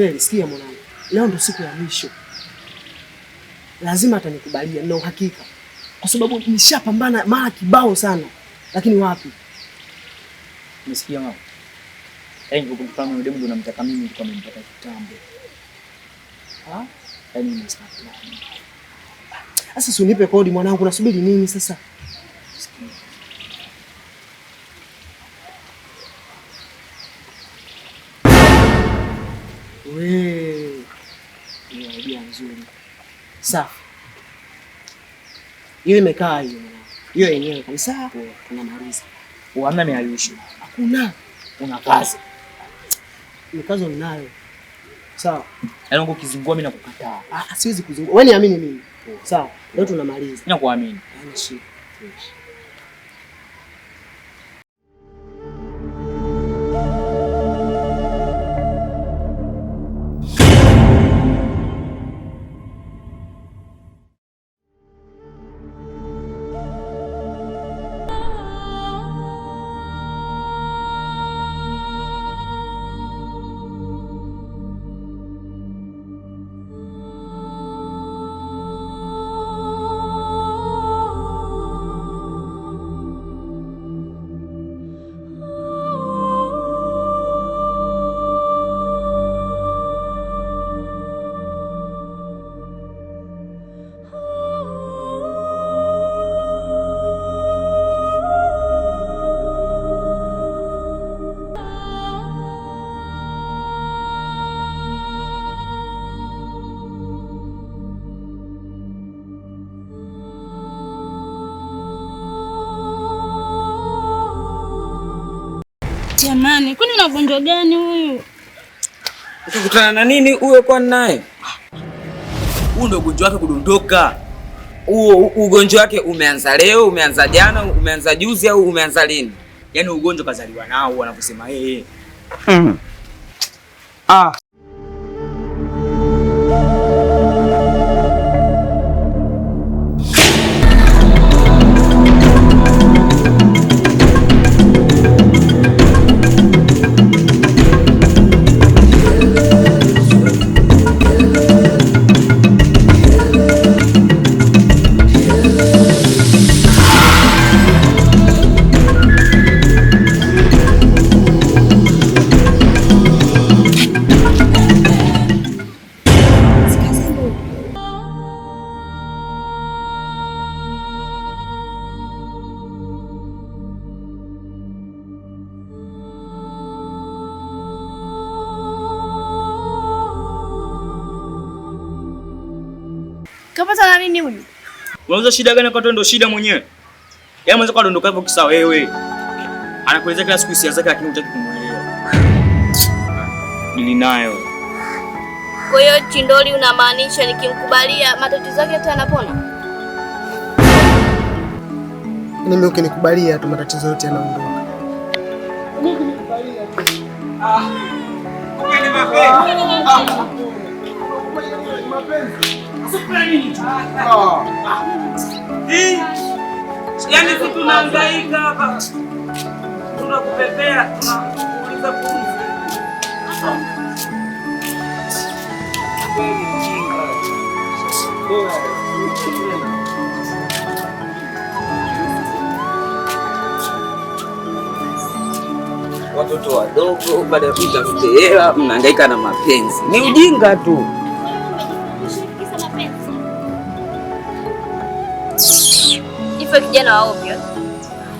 Feli, sikia mwanangu. Leo ndo siku ya mwisho. Lazima atanikubalia na uhakika. Kwa sababu nishapambana mara kibao sana. Lakini wapi? Nisikia mama. Yaani ukimfahamu yule demu unamtaka mimi kwa nimepata kitambo. Yaani nimestaki. Sasa si unipe kodi mwanangu, nasubiri nini sasa? Wewe. Ni idea nzuri. Safi. Hiyo imekaa hiyo mwanangu. Hiyo yenyewe kabisa tunamaliza. Hamna miayusho. Hakuna. Una kazi. Ni kazi ninayo. Sawa. Yaani ngo kizingua mimi nakukataa. Siwezi kuzingua. Wewe niamini mimi. Sawa. Leo tunamaliza. Nakuamini. Yaani shika. Jamani, kwani una ugonjwa gani huyu? Ukikutana na nini uwe kwa naye? Huu ndio ugonjwa wake kudondoka. Huo ugonjwa wake umeanza leo, umeanza jana, umeanza juzi au umeanza lini? Yaani ugonjwa kazaliwa nao wanaposema yeye. Kapata na nini huyu? Unauza shida gani kwa ndo shida mwenyewe? Yeye mwanzo kwa dondoka hivyo kisawa wewe. Anakueleza kila siku hisia zake lakini hutaki kumuelewa. Nilinayo. Kwa hiyo Chindoli unamaanisha nikimkubalia matatizo yake yote yanapona? Mimi ukinikubalia tu matatizo yote yanaondoka. Yaani sisi tunahangaika hapa. Tunakupepea, tunakuuliza pumzi. Watoto wadogo baada ya kutafuta hela mnahangaika na mapenzi. Ni ujinga tu. Ife kijana wa ovyo.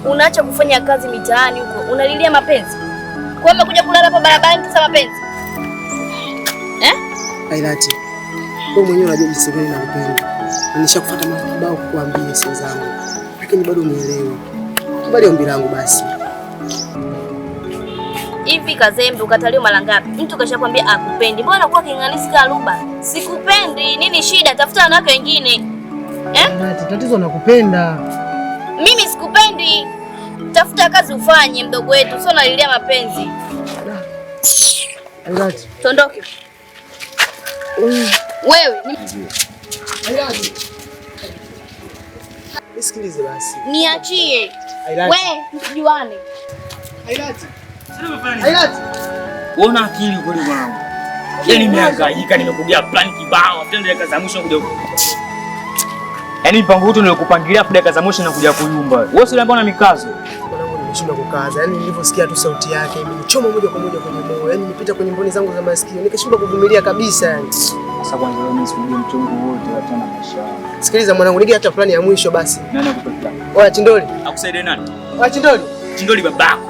Unaacha kufanya kazi mitaani huko, unalilia mapenzi. Kwa hiyo umekuja kulala hapa barabarani kisa mapenzi. Ailati. Wewe mwenyewe unajua jinsi gani nakupenda. Nishakufuata mara kibao kukuambia sio zangu. Lakini bado unielewi. Kubali ombi langu basi. Hivi Kazembe ukataliwa mara ngapi? Mtu kashakwambia akupendi. Mbona unakuwa kinganisi kaluba? Sikupendi. Nini shida? Tafuta wanawake wengine. Tatizo nakupenda. Mimi sikupendi. Tafuta kazi ufanye mdogo wetu. Sio nalilia mapenzi. Ailati. Tondoke. Wewe. Nisikilize basi. Niachie. Wewe msijuane. Ailati. Ailati. Uona akili kweli mwanangu. Yaani nimehangaika, nimekugia plan kibao, tena dakika za mwisho kuja. Yaani mpango wote nilikupangilia afu dakika za mwisho nakuja kuyumba. Wewe si unaambia na mikazo. Mwanangu nimeshindwa kukaza. Yaani nilivyosikia tu sauti yake imenichoma moja kwa moja kwenye moyo. Yaani nipita kwenye mboni zangu za masikio. Nikashindwa kuvumilia kabisa yani. Sasa kwanza wewe usijue mchongo wote wa tena maisha. Sikiliza mwanangu, nige hata plani ya mwisho basi. Nani akupeleka? Oya Chindoli. Akusaidie nani? Oya Chindoli. Chindoli babako.